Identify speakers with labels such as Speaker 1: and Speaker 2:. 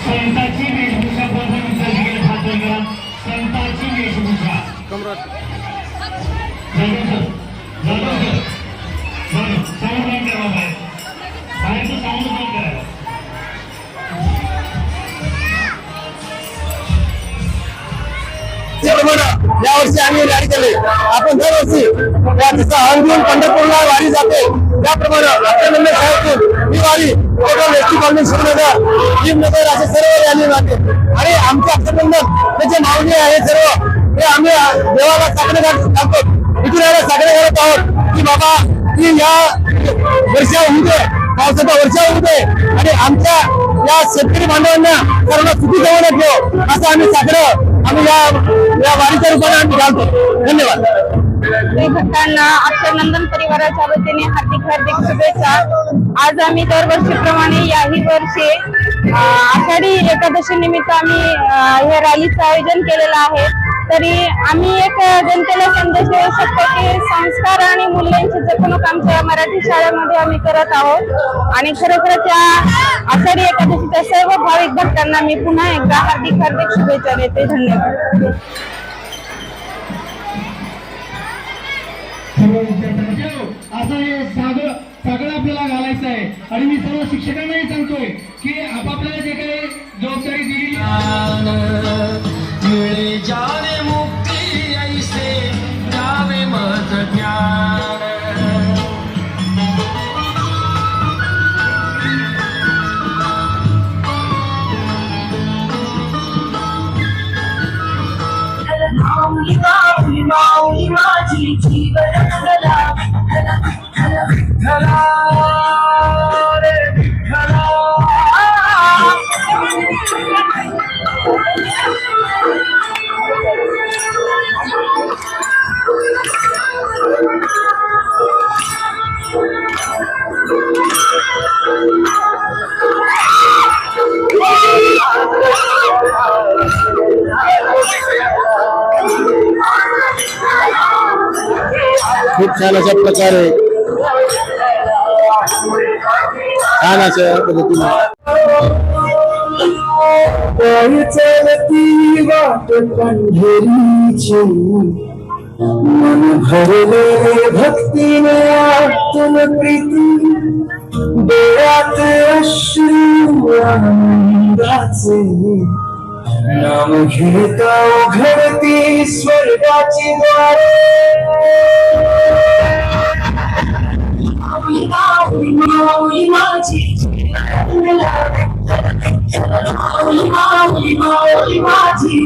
Speaker 1: संताची वेशभूषा संताची वेशभूषा साऊंड बंद करा बाहेरचं साऊंड बंद करा.
Speaker 2: यावर्षी आम्ही गाडी केली. आपण दरवर्षी जसं हंगून पंढरपूरला वारी जाते त्याप्रमाणे आपल्या शाळेतून ही वारी एसटी कॉलनी शिवनगर भीमनगर असे सर्व रॅली जाते. आणि आमचे अक्षरबंधन त्याचे माऊली आहे सर्व हे आम्ही देवाला साकडे घालतो. इथून यायला साकडे घालत आहोत की बाबा की या वर्षा होऊ दे, पावसाचा वर्षा होऊ दे आणि आमच्या या शेतकरी बांधवांना सर्वांना सुखी जवळ ठेव असं आम्ही साकडं आम्ही या वारीच्या रूपाने आम्ही घालतो. धन्यवाद.
Speaker 3: भक्तांना अक्षरनंदन परिवाराच्या वतीने हार्दिक हार्दिक शुभेच्छा. आज आम्ही दरवर्षीप्रमाणे याही वर्षी आषाढी एकादशी निमित्त आम्ही या रॅलीचं आयोजन केलेलं आहे. तरी आम्ही एक जनतेला संदेश देऊ शकतो की संस्कार आणि मूल्यांची जपणूक आमच्या मराठी शाळेमध्ये आम्ही करत आहोत. आणि खरोखरच या आषाढी एकादशीच्या सर्व भाविक भक्तांना मी पुन्हा एकदा हार्दिक हार्दिक शुभेच्छा देते. धन्यवाद.
Speaker 1: असं हे सगळं आपल्याला घालायचं आहे. आणि मी सर्व शिक्षकांनाही सांगतोय की आपापल्याला जे काही जबाबदारी दिली
Speaker 4: मिळे जाने मुक्ती ऐसे द्यावे मत ज्ञान.
Speaker 5: माऊली माऊली माऊली माझी जीवन घला घला घला घला रे घला.
Speaker 2: खूप छान अशा प्रकारे छान अशा पद्धतीने
Speaker 6: चलती वाट पंढरीची मन भरले भक्तीने आतुन प्रीती डोळ्यात अश्रू आनंदाचे नाम घेता उघडती स्वर्गाची द्वारे.
Speaker 5: माऊली माऊली माऊली माझी माऊली माऊली माऊली माझी